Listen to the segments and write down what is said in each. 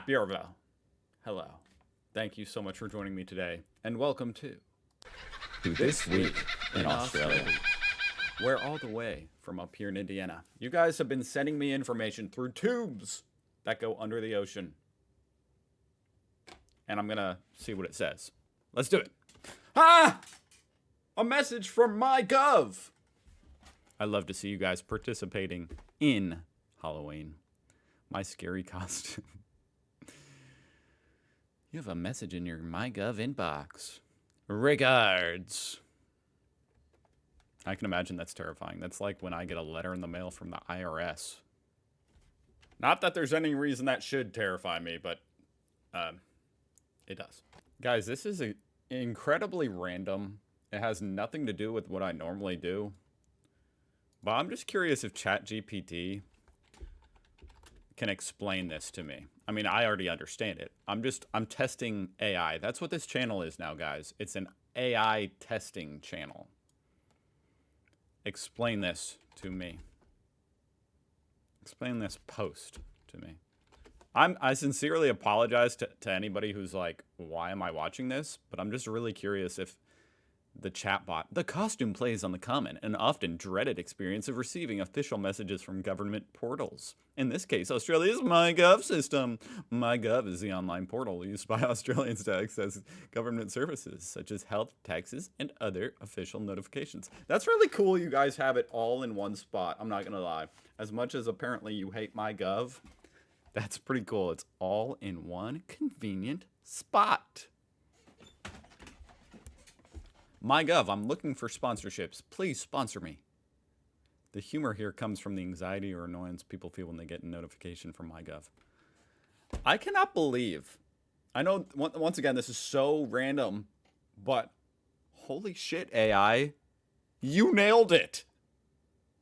Bierva. Hello. Thank you so much for joining me today, and welcome to This Week in Australia. Where all the way from up here in Indiana, you guys have been sending me information through tubes that go under the ocean. And I'm gonna see what it says. Let's do it. Ah! A message from MyGov. I love to see you guys participating in Halloween. My scary costume. You have a message in your MyGov inbox. Regards. I can imagine that's terrifying. That's like when I get a letter in the mail from the IRS. Not that there's any reason that should terrify me, but it does. Guys, this is incredibly random. It has nothing to do with what I normally do. But I'm just curious if ChatGPT can explain this to me. I mean, I already understand it. I'm testing AI. That's what this channel is now, guys. It's an AI testing channel. Explain this to me. Explain this post to me. I sincerely apologize to anybody who's like, why am I watching this? But I'm just really curious if the chatbot, the costume plays on the common and often dreaded experience of receiving official messages from government portals. In this case, Australia's MyGov system. MyGov is the online portal used by Australians to access government services, such as health, taxes, and other official notifications. That's really cool you guys have it all in one spot. I'm not going to lie. As much as apparently you hate MyGov, that's pretty cool. It's all in one convenient spot. MyGov, I'm looking for sponsorships. Please sponsor me. The humor here comes from the anxiety or annoyance people feel when they get a notification from MyGov. I cannot believe. I know, once again, this is so random, but holy shit, AI. You nailed it.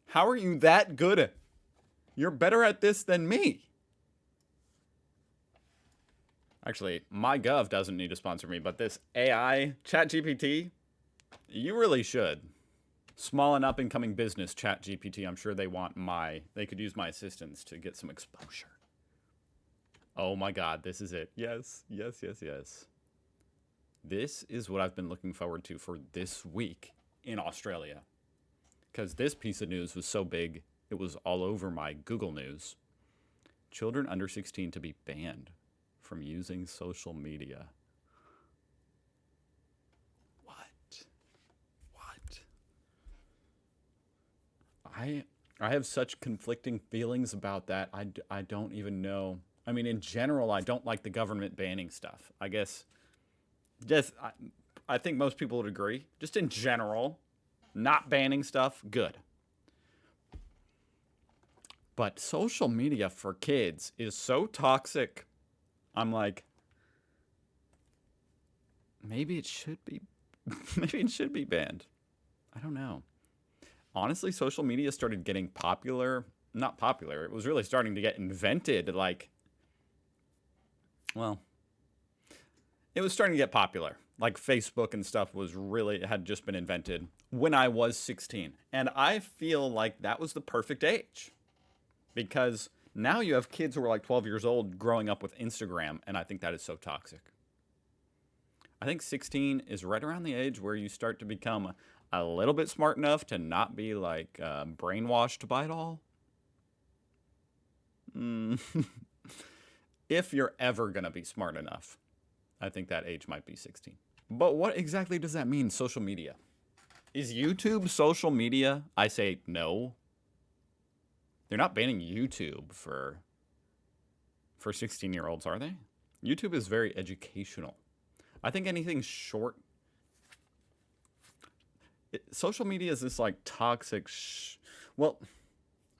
How are you that good? You're better at this than me. Actually, MyGov doesn't need to sponsor me, but this AI, ChatGPT, you really should. Small and up-and-coming business, ChatGPT. I'm sure they could use my assistance to get some exposure. Oh my God, this is it. Yes, yes, yes, yes. This is what I've been looking forward to for this week in Australia. Because this piece of news was so big, it was all over my Google News. Children under 16 to be banned from using social media. I have such conflicting feelings about that. I don't even know. I mean, in general, I don't like the government banning stuff. I guess, I think most people would agree. Just in general, not banning stuff, good. But social media for kids is so toxic. I'm like, maybe it should be, maybe it should be banned. I don't know. Honestly, social media started getting popular. Not popular. It was really starting to get invented. Like, well, it was starting to get popular. Like Facebook and stuff had just been invented when I was 16. And I feel like that was the perfect age. Because now you have kids who are like 12 years old growing up with Instagram. And I think that is so toxic. I think 16 is right around the age where you start to become a little bit smart enough to not be like brainwashed by it all. If you're ever going to be smart enough, I think that age might be 16. But what exactly does that mean, social media? Is YouTube social media? I say no. They're not banning YouTube for 16-year-olds, are they? YouTube is very educational. I think anything short. Social media is this like toxic. Well,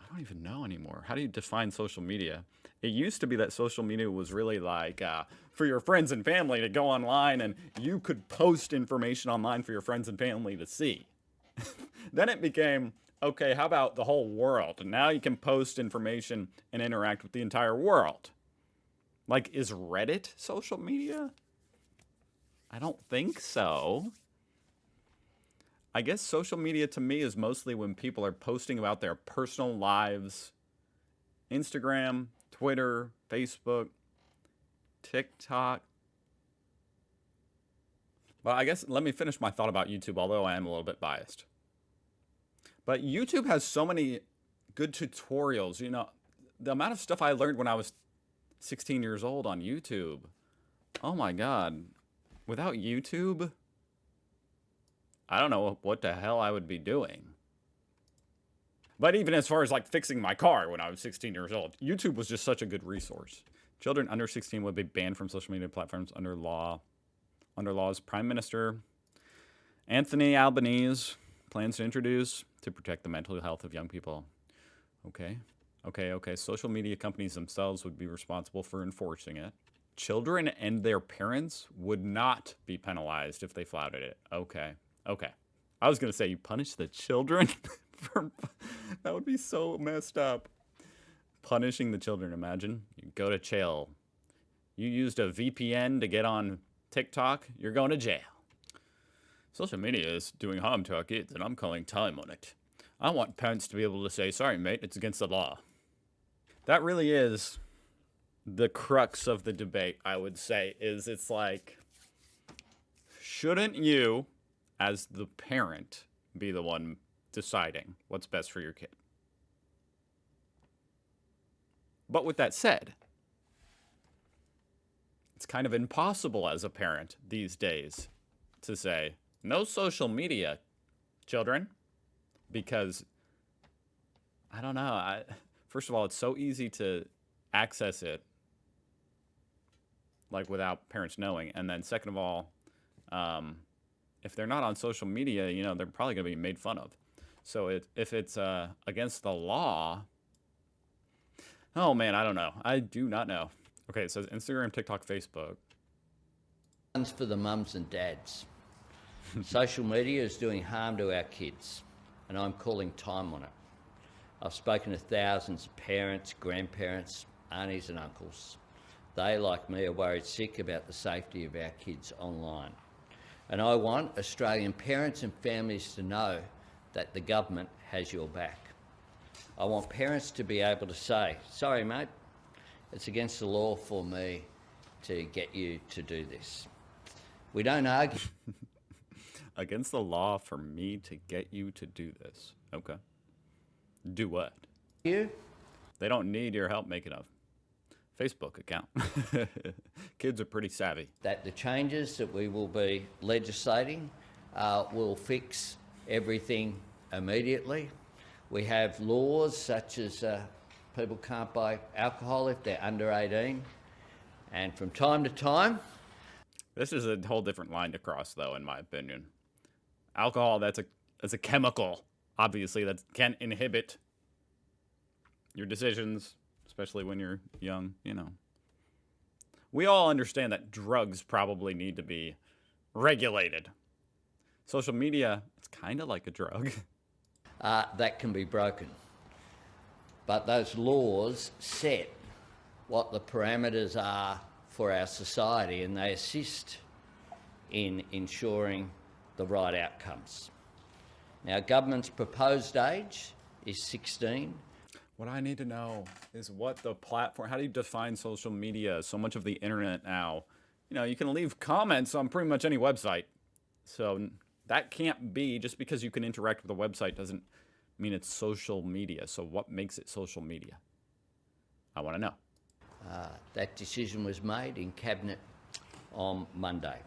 I don't even know anymore. How do you define social media? It used to be that social media was really like for your friends and family to go online and you could post information online for your friends and family to see. Then it became, okay, how about the whole world? And now you can post information and interact with the entire world. Like, is Reddit social media? I don't think so. I guess social media to me is mostly when people are posting about their personal lives. Instagram, Twitter, Facebook. TikTok. Well, I guess let me finish my thought about YouTube, although I am a little bit biased. But YouTube has so many good tutorials. You know, the amount of stuff I learned when I was 16 years old on YouTube. Oh my God. Without YouTube, I don't know what the hell I would be doing. But even as far as like fixing my car when I was 16 years old, YouTube was just such a good resource. Children under 16 would be banned from social media platforms under law. Under laws, Prime Minister Anthony Albanese plans to introduce to protect the mental health of young people. Okay. Social media companies themselves would be responsible for enforcing it. Children and their parents would not be penalized if they flouted it. Okay. I was going to say you punish the children. That would be so messed up. Punishing the children, imagine. You go to jail. You used a VPN to get on TikTok, you're going to jail. Social media is doing harm to our kids, and I'm calling time on it. I want parents to be able to say, sorry, mate, it's against the law. That really is the crux of the debate, I would say, is it's like, shouldn't you, as the parent, be the one deciding what's best for your kid? But with that said, it's kind of impossible as a parent these days to say, no social media, children, because, I don't know, first of all, it's so easy to access it, like, without parents knowing, and then second of all, if they're not on social media, you know, they're probably going to be made fun of. So if it's against the law, oh man, I don't know. I do not know. Okay, it says Instagram, TikTok, Facebook. One's for the mums and dads. Social media is doing harm to our kids, and I'm calling time on it. I've spoken to thousands of parents, grandparents, aunties and uncles. They, like me, are worried sick about the safety of our kids online. And I want Australian parents and families to know that the government has your back. I want parents to be able to say, sorry mate, it's against the law for me to get you to do this. We don't argue. Against the law for me to get you to do this. Okay. Do what? You? They don't need your help making a Facebook account. Kids are pretty savvy. That the changes that we will be legislating will fix everything immediately. We have laws such as people can't buy alcohol if they're under 18. And from time to time... This is a whole different line to cross, though, in my opinion. Alcohol, that's a chemical, obviously, that can inhibit your decisions, especially when you're young, you know. We all understand that drugs probably need to be regulated. Social media, it's kind of like a drug. That can be broken. But those laws set what the parameters are for our society, and they assist in ensuring the right outcomes. Now, government's proposed age is 16. What I need to know is what the platform, how do you define social media? So much of the internet now, you know, you can leave comments on pretty much any website. So that can't be, just because you can interact with a website doesn't mean it's social media. So what makes it social media? I want to know. That decision was made in Cabinet on Monday,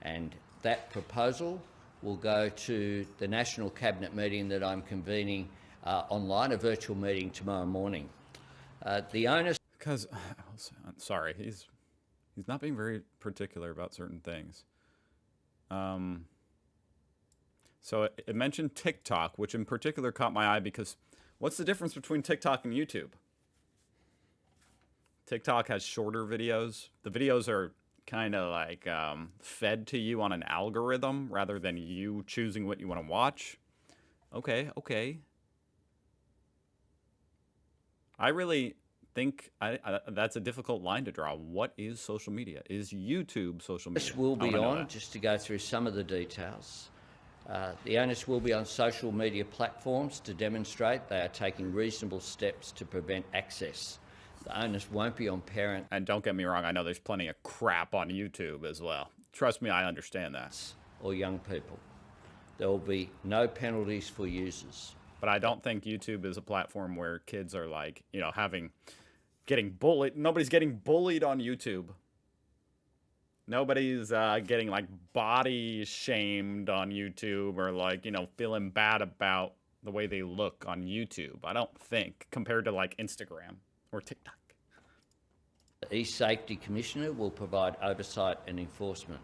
and that proposal will go to the National Cabinet meeting that I'm convening online, a virtual meeting tomorrow morning. The onus... Because, sorry, he's not being very particular about certain things. So it mentioned TikTok, which in particular caught my eye because what's the difference between TikTok and YouTube? TikTok has shorter videos. The videos are kind of like fed to you on an algorithm rather than you choosing what you want to watch. Okay. I really think that's a difficult line to draw. What is social media? Is YouTube social media? This will be on, just to go through some of the details. The onus will be on social media platforms to demonstrate they are taking reasonable steps to prevent access The onus won't be on parents And don't get me wrong, I know there's plenty of crap on YouTube as well. Trust me, I understand that. or young people. There will be no penalties for users. But I don't think YouTube is a platform where kids are like, you know, getting bullied. Nobody's getting bullied on YouTube. Nobody's getting like body shamed on YouTube or like, you know, feeling bad about the way they look on YouTube. I don't think, compared to like Instagram or TikTok. The E-Safety Commissioner will provide oversight and enforcement.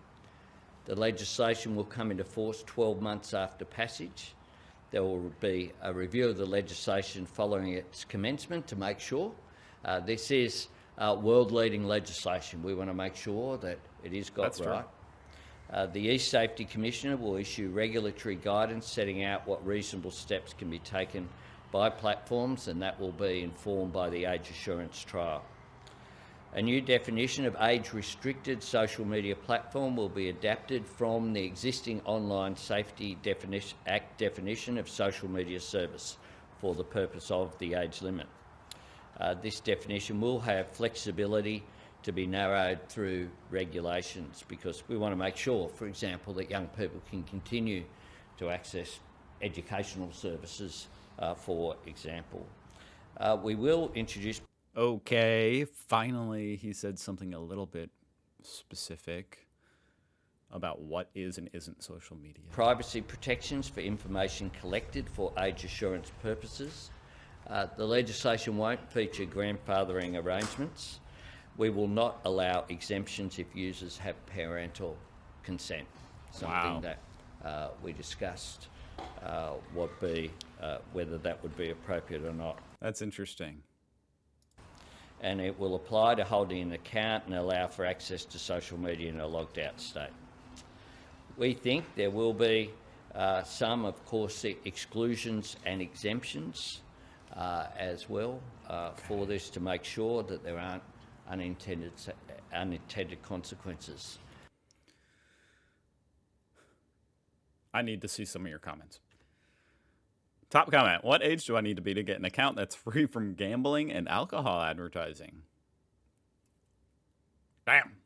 The legislation will come into force 12 months after passage. There will be a review of the legislation following its commencement to make sure. This is world-leading legislation. We want to make sure that it is got That's right. The E-Safety Commissioner will issue regulatory guidance setting out what reasonable steps can be taken by platforms, and that will be informed by the age assurance trial. A new definition of age-restricted social media platform will be adapted from the existing Online Safety Act definition of social media service for the purpose of the age limit. This definition will have flexibility to be narrowed through regulations because we want to make sure, for example, that young people can continue to access educational services, for example. We will introduce... Okay, finally he said something a little bit specific about what is and isn't social media. Privacy protections for information collected for age assurance purposes. The legislation won't feature grandfathering arrangements. We will not allow exemptions if users have parental consent. Something that we discussed whether that would be appropriate or not. That's interesting. And it will apply to holding an account and allow for access to social media in a logged out state. We think there will be some, of course, exclusions and exemptions as well for this to make sure that there aren't unintended consequences. I need to see some of your comments. Top comment. What age do I need to be to get an account that's free from gambling and alcohol advertising? Damn.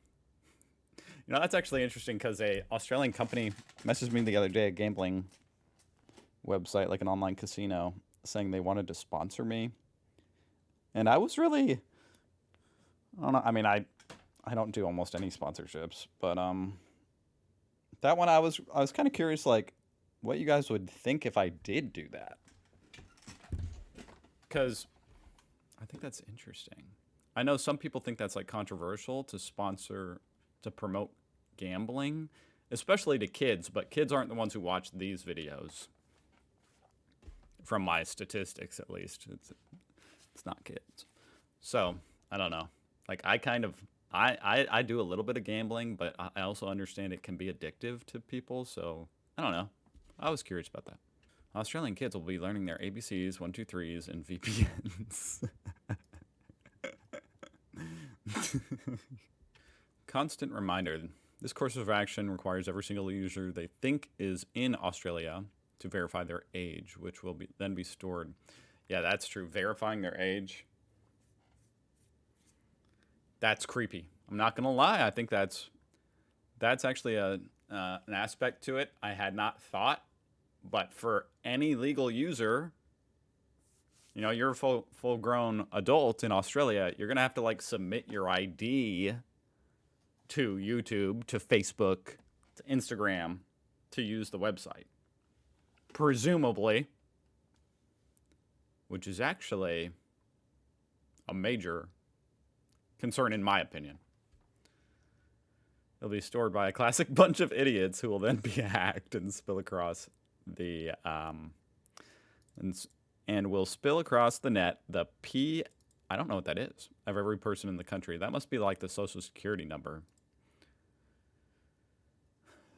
You know, that's actually interesting because a Australian company messaged me the other day, a gambling website, like an online casino, saying they wanted to sponsor me. And I was really, I don't know. I mean, I don't do almost any sponsorships, but that one I was kind of curious, like, what you guys would think if I did do that. Because I think that's interesting. I know some people think that's like controversial to promote gambling, especially to kids, but kids aren't the ones who watch these videos. From my statistics, at least. It's not kids. So, I don't know. Like, I do a little bit of gambling, but I also understand it can be addictive to people, so I don't know. I was curious about that. Australian kids will be learning their ABCs, 1, 2, 3s, and VPNs. Constant reminder. This course of action requires every single user they think is in Australia to verify their age, which will then be stored. Yeah, that's true. Verifying their age. That's creepy. I'm not going to lie. I think that's actually an aspect to it I had not thought. But for any legal user, you know, you're a full-grown adult in Australia, you're going to have to, like, submit your ID to YouTube, to Facebook, to Instagram to use the website. Presumably, which is actually a major concern in my opinion. It'll be stored by a classic bunch of idiots who will then be hacked and spill across the and will spill across the net the I don't know what that is, of every person in the country. That must be like the social security number.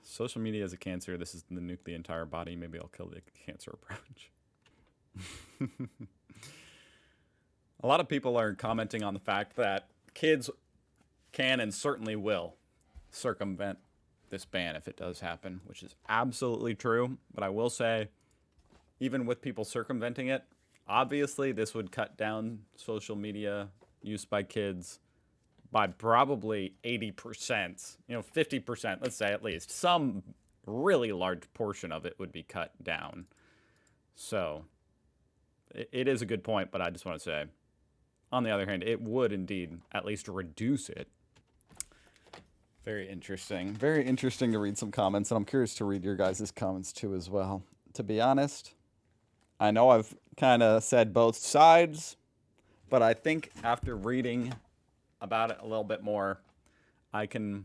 Social media is a cancer. This is the nuke the entire body. Maybe I'll kill the cancer approach. A lot of people are commenting on the fact that kids can and certainly will circumvent this ban if it does happen, which is absolutely true. But I will say, even with people circumventing it, obviously this would cut down social media use by kids by probably 80%, 50%, let's say at least. Some really large portion of it would be cut down. So it is a good point, but I just want to say, on the other hand, it would indeed at least reduce it. Very interesting. Very interesting to read some comments, and I'm curious to read your guys' comments too as well. To be honest, I know I've kind of said both sides, but I think after reading about it a little bit more, I think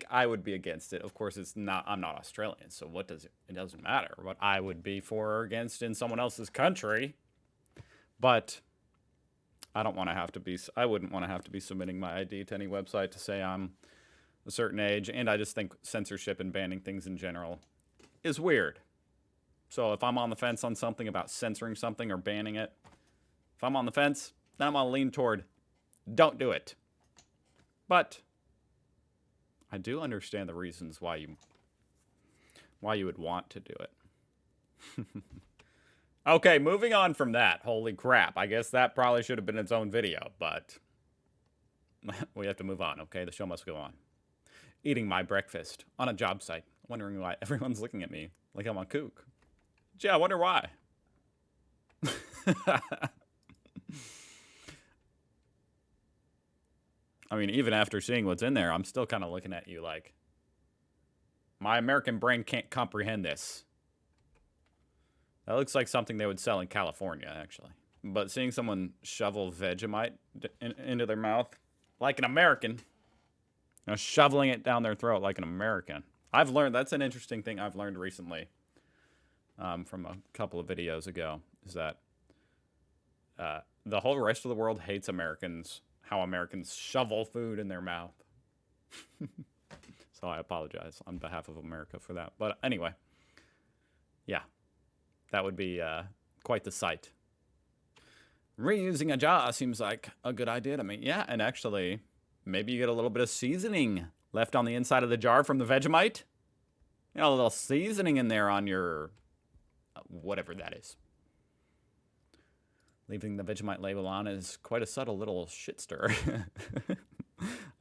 I would be against it. Of course, I'm not Australian, so it doesn't matter what I would be for or against in someone else's country. But I wouldn't want to have to be submitting my ID to any website to say I'm a certain age, and I just think censorship and banning things in general is weird. So if I'm on the fence on something about censoring something or banning it, if I'm on the fence, then I'm going to lean toward don't do it. But I do understand the reasons why you would want to do it. Okay, moving on from that. Holy crap. I guess that probably should have been its own video, but we have to move on, okay? The show must go on. Eating my breakfast on a job site. Wondering why everyone's looking at me like I'm a kook. Gee, I wonder why. I mean, even after seeing what's in there, I'm still kind of looking at you like, my American brain can't comprehend this. That looks like something they would sell in California, actually. But seeing someone shovel Vegemite into their mouth like an American, shoveling it down their throat like an American. I've learned, that's an interesting thing I've learned recently from a couple of videos ago, is that the whole rest of the world hates Americans, how Americans shovel food in their mouth. So I apologize on behalf of America for that. But anyway, yeah, that would be quite the sight. Reusing a jar seems like a good idea to me. Yeah, and actually, maybe you get a little bit of seasoning left on the inside of the jar from the Vegemite. A little seasoning in there on your whatever that is. Leaving the Vegemite label on is quite a subtle little shit stir.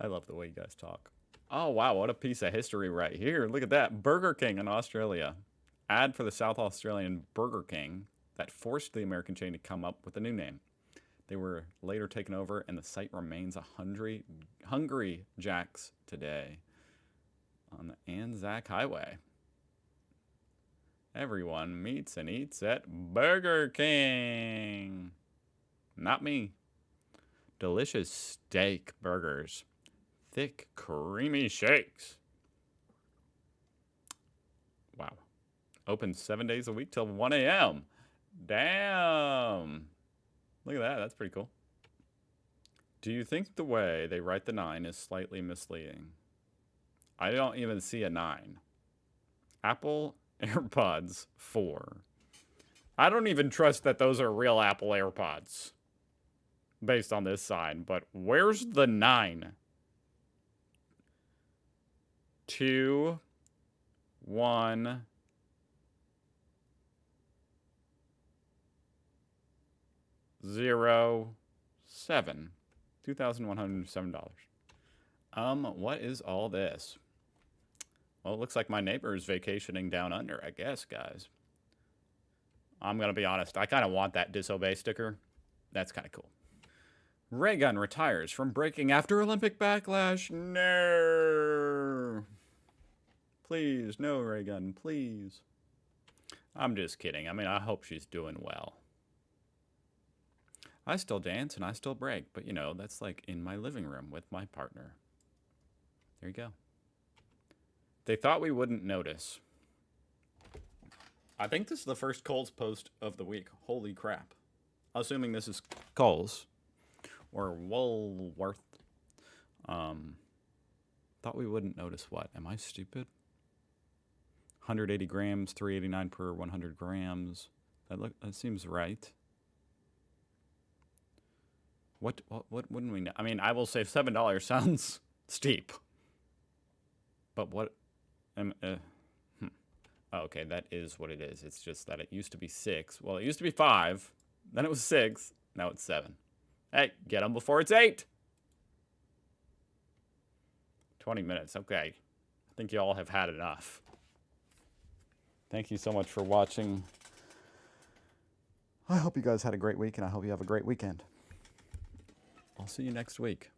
I love the way you guys talk. Oh, wow, what a piece of history right here. Look at that. Burger King in Australia. Ad for the South Australian Burger King that forced the American chain to come up with a new name. They were later taken over, and the site remains a Hungry Jack's today on the Anzac Highway. Everyone meets and eats at Burger King. Not me. Delicious steak burgers. Thick, creamy shakes. Wow. Open 7 days a week till 1 a.m. Damn. Look at that. That's pretty cool. Do you think the way they write the 9 is slightly misleading? I don't even see a 9. Apple AirPods 4. I don't even trust that those are real Apple AirPods based on this sign, but where's the 9? 2, 1, 0, 7. $2,107. What is all this? Well, it looks like my neighbor is vacationing down under, I guess, guys. I'm going to be honest. I kind of want that disobey sticker. That's kind of cool. Raygun retires from breaking after Olympic backlash. No. Please, no, Raygun, please. I'm just kidding. I mean, I hope she's doing well. I still dance and I still break, but that's like in my living room with my partner. There you go. They thought we wouldn't notice. I think this is the first Coles post of the week. Holy crap. Assuming this is Coles or Woolworth. Thought we wouldn't notice what? Am I stupid? 180 grams, $3.89 per 100 grams. That seems right. What wouldn't we know? I mean, I will say $7 sounds steep. But what? Oh, okay, that is what it is. It's just that it used to be 6. Well, it used to be 5. Then it was 6. Now it's 7. Hey, get them before it's 8. 20 minutes. Okay. I think you all have had enough. Thank you so much for watching. I hope you guys had a great week, and I hope you have a great weekend. I'll see you next week.